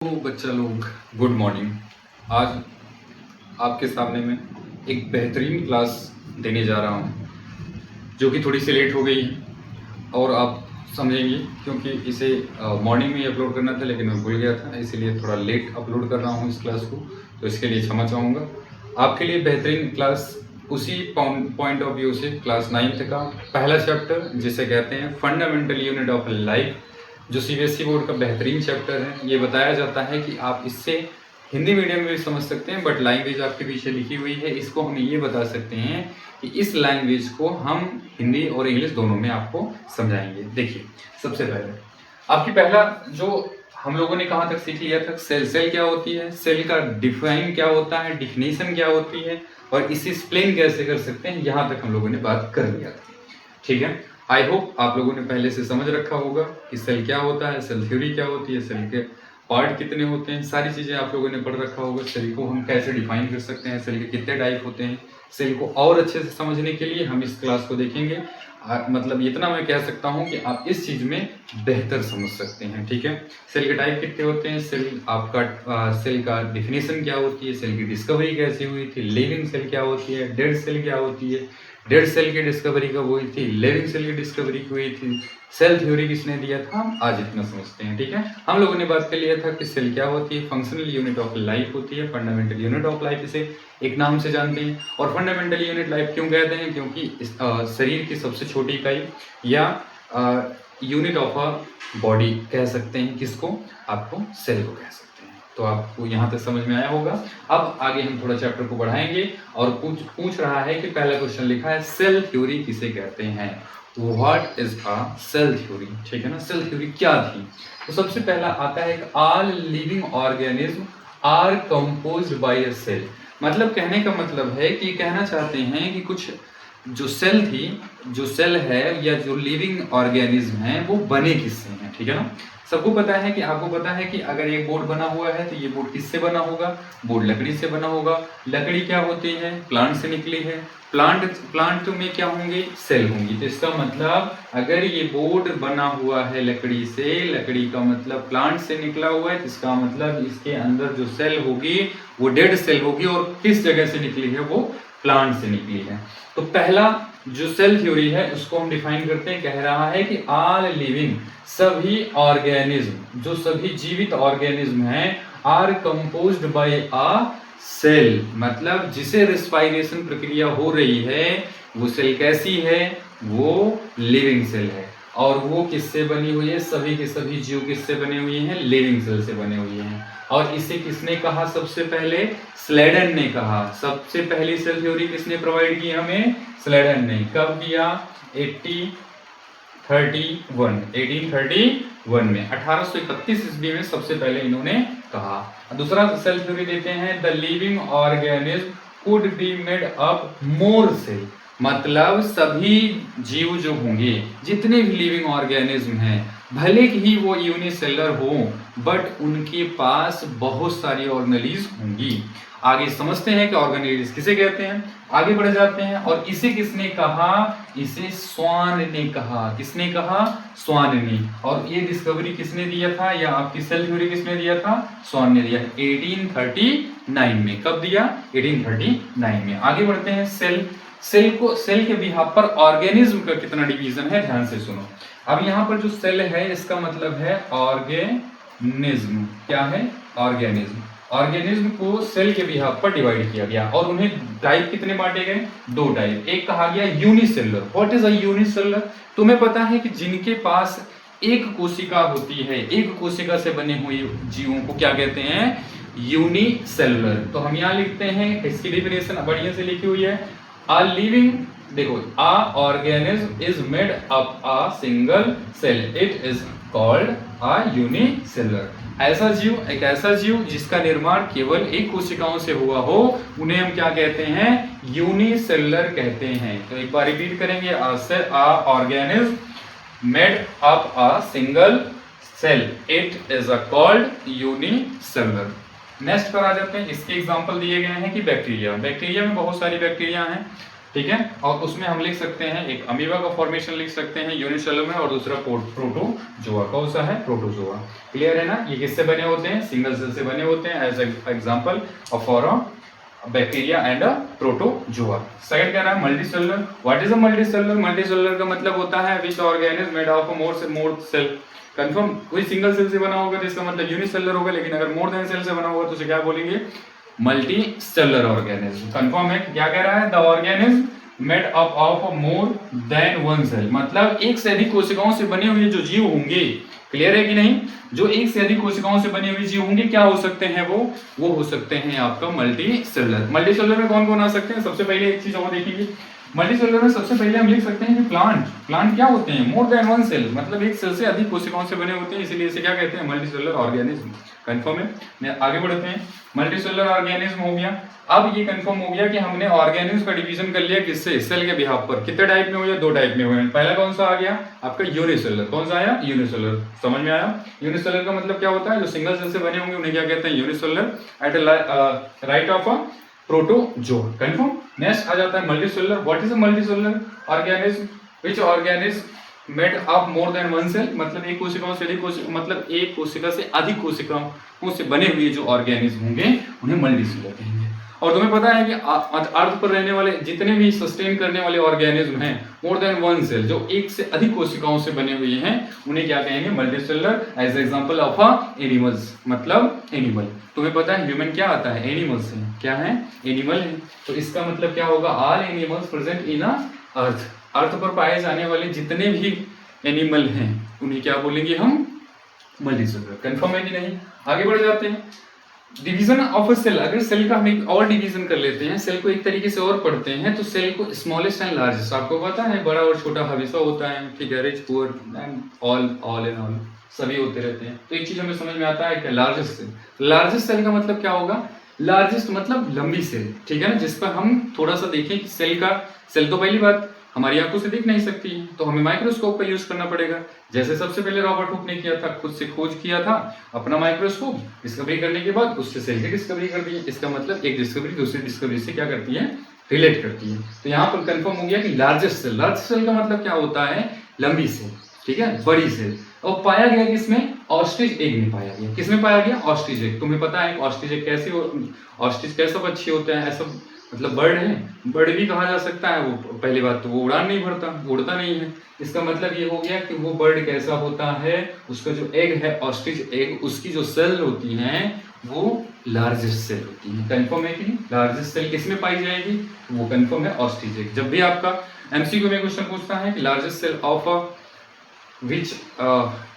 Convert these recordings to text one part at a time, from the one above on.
तो बच्चा लोग गुड मॉर्निंग। आज आपके सामने मैं एक बेहतरीन क्लास देने जा रहा हूँ जो कि थोड़ी सी लेट हो गई है और आप समझेंगे क्योंकि इसे मॉर्निंग में ही अपलोड करना था लेकिन मैं भूल गया था, इसीलिए थोड़ा लेट अपलोड कर रहा हूँ इस क्लास को। तो इसके लिए क्षमा चाहूँगा। आपके लिए बेहतरीन क्लास उसी पॉइंट ऑफ व्यू से क्लास 9th का पहला चैप्टर जिसे कहते हैं फंडामेंटल यूनिट ऑफ लाइफ, जो सीबीएसई बोर्ड का बेहतरीन चैप्टर है। ये बताया जाता है कि आप इससे हिंदी मीडियम में भी समझ सकते हैं, बट लैंग्वेज आपके पीछे लिखी हुई है, इसको हम ये बता सकते हैं कि इस लैंग्वेज को हम हिंदी और इंग्लिश दोनों में आपको समझाएंगे। देखिए, सबसे पहले आपकी पहला जो हम लोगों ने कहाँ तक सीख लिया था, सेल क्या होती है, सेल का डिफाइन क्या होता है, डिफिनेशन क्या होती है और इसे एक्सप्लेन कैसे कर सकते हैं, यहाँ तक हम लोगों ने बात कर लिया था। ठीक है, आई होप आप लोगों ने पहले से समझ रखा होगा कि सेल क्या होता है, सेल थ्योरी क्या होती है, सेल के पार्ट कितने होते हैं, सारी चीज़ें आप लोगों ने पढ़ रखा होगा। सेल को हम कैसे डिफाइन कर सकते हैं, सेल के कितने टाइप होते हैं। सेल को और अच्छे से समझने के लिए हम इस क्लास को देखेंगे। मतलब इतना मैं कह सकता हूँ कि आप इस चीज़ में बेहतर समझ सकते हैं। ठीक है, सेल के टाइप कितने होते हैं, सेल आपका सेल का डिफिनेशन क्या होती है, सेल की डिस्कवरी कैसे हुई थी, लिविंग सेल क्या होती है, डेड सेल क्या होती है, डेड सेल की डिस्कवरी कब हुई थी, लिविंग सेल की डिस्कवरी हुई थी, सेल थ्योरी किसने दिया था, हम आज इतना समझते हैं। ठीक है, हम लोगों ने बात कर लिया था कि सेल क्या होती है, फंक्शनल यूनिट ऑफ लाइफ होती है, फंडामेंटल यूनिट ऑफ लाइफ इसे एक नाम से जानते हैं। और फंडामेंटल यूनिट लाइफ क्यों कहते हैं, क्योंकि शरीर की सबसे छोटी इकाई या यूनिट ऑफ अ बॉडी कह सकते हैं किसको, आपको सेल को कह सकते हैं। तो आपको यहाँ तक समझ में आया होगा। अब आगे हम थोड़ा चैप्टर को बढ़ाएंगे और पूछ रहा है कि पहला क्वेश्चन लिखा है सेल थ्योरी किसे कहते हैं, what is a cell theory. ठीक है ना, सेल थ्योरी क्या थी। तो सबसे पहला आता है all living organism are composed by a cell. मतलब कहने का मतलब है कि कहना चाहते हैं कि कुछ जो सेल थी, जो सेल है या जो लिविंग ऑर्गेनिज्म है वो बने किससे हैं। ठीक है ना, सबको पता है कि आपको पता है कि अगर एक बोर्ड बना हुआ है तो ये बोर्ड किससे बना होगा, बोर्ड लकड़ी से बना होगा। लकड़ी क्या होती है, प्लांट से निकली है। प्लांट में क्या होंगे, सेल होंगी। तो इसका मतलब अगर ये बोर्ड बना हुआ है लकड़ी से, लकड़ी का मतलब प्लांट से निकला हुआ है, तो इसका मतलब इसके अंदर जो सेल होगी वो डेड सेल होगी और किस जगह से निकली है, वो प्लांट से निकली है। तो पहला जो सेल थ्योरी है उसको हम डिफाइन करते हैं, कह रहा है कि ऑल लिविंग, सभी ऑर्गेनिज्म, जो सभी जीवित ऑर्गेनिज्म हैं, are composed by a cell. मतलब जिसे रेस्पिरेशन प्रक्रिया हो रही है वो सेल कैसी है, वो लिविंग सेल है। और वो किससे बनी हुई है, सभी के सभी जीव किससे बने हुए हैं, लिविंग सेल से बने हुए हैं। और इसे किसने कहा, सबसे पहले स्लेडन ने कहा। सबसे पहली सेल थ्योरी किसने प्रोवाइड की हमें, स्लेडन ने। कब किया, 1831 में, 1831 ईस्वी में सबसे पहले इन्होंने कहा। दूसरा सेल थ्योरी देते हैं, the living organism could be made up more cell. मतलब सभी जीव जो होंगे, जितने भी लिविंग ऑर्गेनिज्म हैं, भले ही वो यूनिसेलर हो बट उनके पास बहुत सारी ऑर्गेनेलिज होंगी। आगे समझते हैं कि ऑर्गेनेलिज किसे कहते हैं, आगे बढ़ जाते हैं। और इसे किसने कहा, इसे स्वान ने कहा। किसने कहा, स्वान ने। और ये डिस्कवरी किसने दिया था, या आपकी सेल थ्योरी किसने दिया था, स्वान ने दिया 1839 में। कब दिया, 1839 में। आगे बढ़ते हैं, सेल के बिहाफ पर ऑर्गेनिज्म का कितना डिवीजन है, ध्यान से सुनो। अब यहाँ पर जो सेल है इसका मतलब है ऑर्गेनिज्म। क्या है, ऑर्गेनिज्म। ऑर्गेनिज्म को सेल के बिहाफ पर डिवाइड किया गया और उन्हें टाइप कितने बांटे गए, दो टाइप। एक कहा गया unicellular. What is a unicellular, तुम्हें पता है कि जिनके पास एक कोशिका होती है, एक कोशिका से बने हुए जीवों को क्या कहते हैं, यूनिसेलुलर। तो हम यहाँ लिखते हैं, इसकी डेफिनेशन बढ़िया से लिखी हुई है, A living, देखो, a organism is made up a single cell. It is called a unicellular. ऐसा जीव, एक ऐसा जीव जिसका निर्माण केवल एक कोशिकाओं से हुआ हो, उन्हें हम क्या कहते हैं, यूनिसेलुलर कहते हैं। तो एक बार रिपीट करेंगे, a organism made up a single cell. It is called unicellular. Next पर आ जाते हैं, इसके एग्जांपल दिए गए हैं कि बैक्टीरिया। बैक्टीरिया में बहुत सारी बैक्टीरिया हैं। ठीक है। और उसमें हम लिख सकते हैं एक अमीबा का फॉर्मेशन लिख सकते हैं यूनिसेलुलर में, और दूसरा प्रोटोजोआ। कौन सा है? प्रोटोजोआ। क्लियर है ना? ये किससे बने होते हैं? सिंगल सेल से बने होते हैं, as example of for bacteria and a protozoa. Second कह रहा है multicellular. What is a multicellular? Multicellular का मतलब होता है which organism made of more cell. Confirm, कोई सिंगल सेल से बना होगा तो इसका मतलब यूनिसेलुलर होगा, लेकिन अगर मोर देन सेल से बना होगा तो उसे क्या बोलेंगे? Multi cellular organism. कंफर्म है? क्या कह रहा है? The organism made up of more than one cell, मतलब एक से अधिक कोशिकाओं से बने हुए जो जीव होंगे। क्लियर है कि नहीं? जो एक से अधिक कोशिकाओं से बने हुए जीव होंगे, क्या हो सकते हैं वो हो सकते हैं आपका मल्टी सेलुलर। मल्टी सेलुलर में कौन कौन आ सकते हैं? सबसे पहले एक चीज और देखेंगे मल्टी सेलुलर में। सबसे पहले हम लिख सकते हैं कि प्लांट क्या होते हैं? मोर देन वन सेल, मतलब एक सेल से अधिक कोशिकाओं से बने होते हैं, इसीलिए इसे क्या कहते हैं? Multi cellular organism. कंफर्म है? मैं आगे बढ़ते हैं। मल्टी सेलुलर ऑर्गेनिज्म हो गया। अब ये कंफर्म हो गया कि हमने ऑर्गेनिज्म का डिवीजन कर लिया किससे? सेल के बिहाफ पर। कितने टाइप में हुए? दो टाइप में हुए। पहला कौन सा आ गया आपका? यूनिसेलुलर। कौन सा आया? यूनिसेलुलर। समझ में आया? यूनिसेलुलर का मतलब क्या होता है? जो सिंगल सेल से बने होंगे उन्हें क्या कहते हैं? Unicellular at right of a protozoa. Confirm. Next आ जाता है multicellular. What is a multicellular organism? Which organism made of more than one cell, मतलब एक कोशिकाओं से अधिक कोशिका, मतलब एक कोशिका से अधिक कोशिकाओं से बने हुए जो ऑर्गेनिज्म होंगे उन्हें मल्टीसेलुलर कहेंगे। और तुम्हें पता है कि अर्थ पर रहने वाले जितने भी सस्टेन करने वाले ऑर्गेनिज्म हैं मोर देन वन सेल, जो एक से अधिक कोशिकाओं से बने हुए हैं, उन्हें क्या कहेंगे? Multicellular. As example of animals, मतलब एनिमल। तुम्हें पता है ह्यूमन क्या आता है? एनिमल्स है। क्या है? एनिमल है। तो इसका मतलब क्या होगा? ऑल एनिमल्स प्रेजेंट इन अर्थ। अर्थ पर पाए जाने वाले जितने भी एनिमल हैं उन्हें क्या बोलेंगे हम? मल्टीसेलुलर। कंफर्म है कि नहीं? आगे बढ़ जाते हैं। Division of a cell. अगर सेल का हम एक और डिवीजन कर लेते हैं, सेल को एक तरीके से और पढ़ते हैं, तो सेल को स्मॉलेस्ट एंड लार्जेस्ट, आपको पता है बड़ा और छोटा हमेशा होता है, ठीक है, rich poor and all and all सभी होते रहते हैं। तो एक चीज हमें समझ में आता है कि लार्जेस्ट सेल। लार्जेस्ट सेल का मतलब क्या होगा? लार्जेस्ट मतलब लंबी सेल, ठीक है ना, जिस पर हम थोड़ा सा देखें कि सेल तो पहली बात हमारी आंखों से दिख नहीं सकती है, तो हमें माइक्रोस्कोप का यूज करना पड़ेगा। जैसे सबसे पहले रॉबर्ट हुक ने किया था, खुद से खोज किया था अपना माइक्रोस्कोप, डिस्कवरी करने के बाद उससे सेल की डिस्कवरी कर दी। इसका मतलब एक डिस्कवरी दूसरी डिस्कवरी से क्या करती है? रिलेट करती है। तो यहाँ पर कंफर्म हो गया कि लार्जेस्ट सेल। लार्जेस्ट सेल का मतलब क्या होता है? लंबी सेल, ठीक है, बड़ी सेल। और पाया गया किसमें? ऑस्ट्रिच एग में पाया गया। किसमें पाया गया? Ostrich egg. तुम्हें पता है ऑस्ट्रिच एग ऑस्ट्रिच कैसा पक्षी होता है? ऐसा मतलब बर्ड है, बर्ड भी कहा जा सकता है। वो पहली बात तो वो उड़ान नहीं भरता, उड़ता नहीं है। इसका मतलब ये हो गया कि वो बर्ड कैसा होता है? उसका जो एग है ऑस्ट्रिच एग, उसकी जो सेल होती हैं वो लार्जेस्ट सेल होती है। कंफर्म है कि लार्जेस्ट सेल किसमें पाई जाएगी? वो कंफर्म है ऑस्ट्रिच एग। जब भी आपका एमसीक्यू में क्वेश्चन पूछता है कि largest cell of which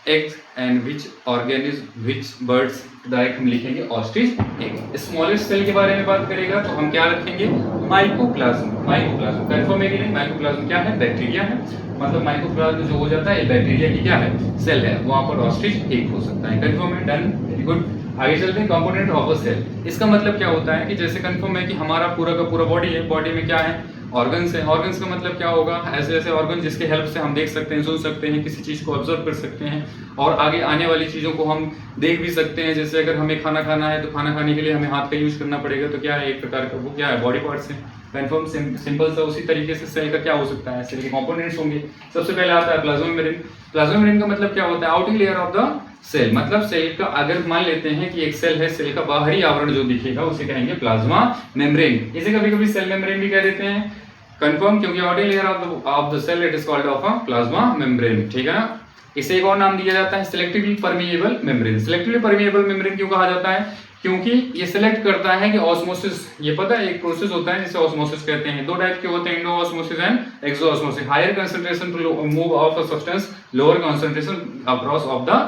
egg and which organism which birds, direct हम लिखेंगे ऑस्ट्रिच एग। स्मॉलेस्ट सेल के बारे में बात करेगा तो हम क्या रखेंगे? माइकोप्लाज्म। माइकोप्लाज्म कंफर्म है कि नहीं? माइकोप्लाज्म क्या है? बैक्टीरिया है। मतलब माइकोप्लाज्म जो हो जाता है बैक्टीरिया की क्या है? सेल है। वहां पर ऑस्ट्रिच एग हो सकता है। कंफर्म है? Done, very good. आगे चलते हैं। Component of a cell. इसका मतलब क्या होता है कि जैसे कंफर्म है कि हमारा पूरा का पूरा बॉडी है, बॉडी में क्या है? ऑर्गन्स है। ऑर्गन्स का मतलब क्या होगा? ऐसे ऐसे ऑर्गन जिसके हेल्प से हम देख सकते हैं, सुन सकते हैं, किसी चीज को ऑब्जर्व कर सकते हैं और आगे आने वाली चीजों को हम देख भी सकते हैं। जैसे अगर हमें खाना खाना है तो खाना खाने के लिए हमें हाथ का यूज करना पड़ेगा, तो क्या है? एक प्रकार का वो क्या है? बॉडी पार्ट्स है। कंफर्म, सिंपल सा। उसी तरीके से सेल का क्या हो सकता है? सेल के कंपोनेंट्स होंगे। सबसे पहले आता है प्लाज्मा मेम्ब्रेन। प्लाज्मा मेम्ब्रेन का मतलब क्या होता है? Outing layer of the cell. मतलब सेल का, अगर मान लेते हैं कि एक सेल है, सेल का बाहरी आवरण जो दिखेगा उसे कहेंगे प्लाज्मा मेम्ब्रेन। इसे कभी कभी सेल मेम्ब्रेन भी कह देते हैं। कंफर्म, क्योंकि outer layer of the cell it is called of a plasma membrane, ठीक है ना। इसे एक और नाम दिया जाता है selectively permeable membrane. Selectively permeable membrane क्यों कहा जाता है? क्योंकि ये सिलेक्ट करता है कि ऑस्मोसिस, ये पता है एक प्रोसेस होता है जिसे ऑस्मोसिस कहते हैं। दो टाइप के होते हैं, endo osmosis and exo osmosis. Higher concentration to move of a substance, lower concentration across of the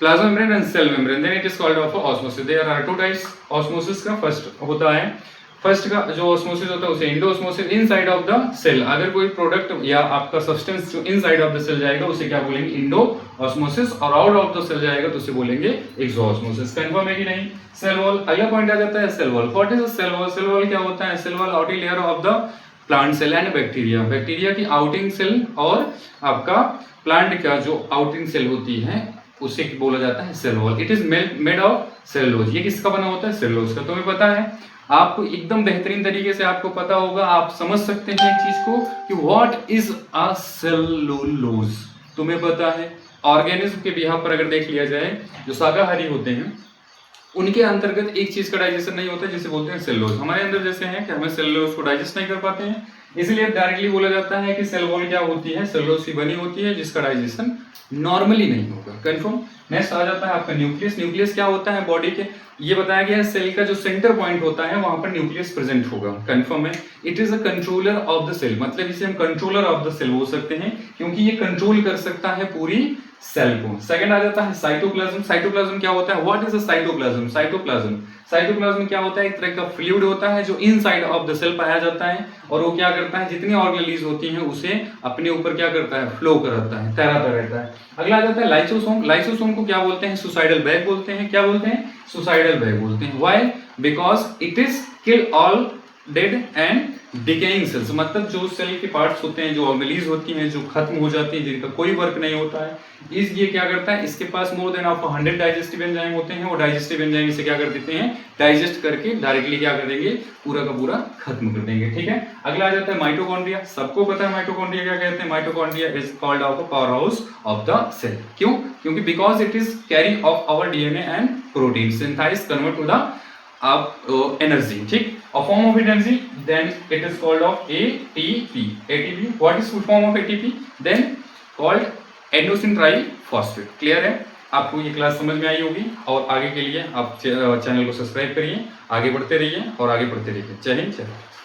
plasma membrane and cell membrane, then it is called of osmosis. There are two types osmosis का। First होता है, first का जो osmosis होता है उसे endo osmosis, inside of the cell. अगर कोई प्रोडक्ट या आपका सब्सटेंस जो इनसाइड ऑफ द सेल जाएगा उसे क्या बोलेंगे? इंडो osmosis, और आउट ऑफ द सेल जाएगा तो उसे बोलेंगे एक्सो osmosis। कंफर्म है कि नहीं? Cell wall. अगला पॉइंट आ जाता है cell wall. What is a cell wall? Cell wall क्या होता है? Cell wall outer layer of the plant cell and bacteria. Bacteria की आउटिंग सेल और आपका प्लांट का जो आउटिंग सेल होती है उसे बोला जाता है cell wall. It is made of cellulose. ये किसका बना होता है? सेलुलोज का। तुम्हें पता है, आपको एकदम बेहतरीन तरीके से आपको पता होगा, आप समझ सकते हैं एक चीज को कि व्हाट इज अ सेलुलोज। तुम्हें पता है ऑर्गेनिज्म के बिहाफ पर अगर देख लिया जाए, जो शाकाहारी होते हैं उनके अंतर्गत एक चीज का डाइजेशन नहीं होता जिसे बोलते हैं सेलुलोज। हमारे अंदर जैसे है कि हमें सेलुलोज को डाइजेस्ट नहीं कर पाते हैं, इसलिए डायरेक्टली बोला जाता है कि सेल वॉल क्या होती है? सेलुलोज की बनी होती है जिसका डाइजेशन नॉर्मली नहीं होगा। कंफर्म। नेक्स्ट आ जाता है आपका न्यूक्लियस। न्यूक्लियस क्या होता है? बॉडी के, ये बताया गया है सेल का जो सेंटर पॉइंट होता है वहां पर न्यूक्लियस प्रेजेंट होगा। कंफर्म है। It is a controller of the cell, मतलब इसे हम कंट्रोलर ऑफ द सेल बोल सकते हैं क्योंकि ये कंट्रोल कर सकता है पूरी सेल को। सेकंड आ जाता है साइटोप्लाज्म। साइटोप्लाज्म क्या होता है? What is a cytoplasm? Cytoplasm क्या होता है? एक तरह का फ्लूइड होता है जो इनसाइड ऑफ द सेल पाया जाता है और वो क्या करता है? जितनी ऑर्गेनेलिज होती हैं उसे अपने ऊपर क्या करता है? फ्लो कराता है, तैराता रहता है। अगला आ जाता है लाइसोसोम। लाइसोसोम को क्या बोलते हैं? सुसाइडल बैग बोलते हैं। क्या बोलते हैं? सुसाइडल बैग बोलते हैं। Why? Because it is kill all dead and decaying cells, मतलब जो सेल के पार्ट्स होते हैं, जो ऑर्गेनेलिज होती हैं, जो खत्म हो जाती हैं, जिनका कोई वर्क नहीं होता है, इस ये क्या करता है? इसके पास more than of 100 digestive enzyme होते हैं। वो डाइजेस्टिव एंजाइम इसे क्या कर देते हैं? डाइजेस्ट करके डायरेक्टली क्या कर देंगे? पूरा का पूरा खत्म कर देंगे। ठीक है। अगला आ जाता है माइटोकॉन्ड्रिया। सबको पता है माइटोकॉन्ड्रिया क्या कहते हैं? Mitochondria is called of a power house of the cell. क्यों? क्योंकि because it is carry of our DNA and protein, synthesize convert to the energy. ठीक। A form of energy, then it is called of ATP. ATP, what is full form of ATP? Then called adenosine triphosphate. Clear है? आपको ये class समझ में आई होगी और आगे के लिए आप चैनल को सब्सक्राइब करिए, आगे बढ़ते रहिए और आगे बढ़ते रहिए। जय हिंद, जय भारत।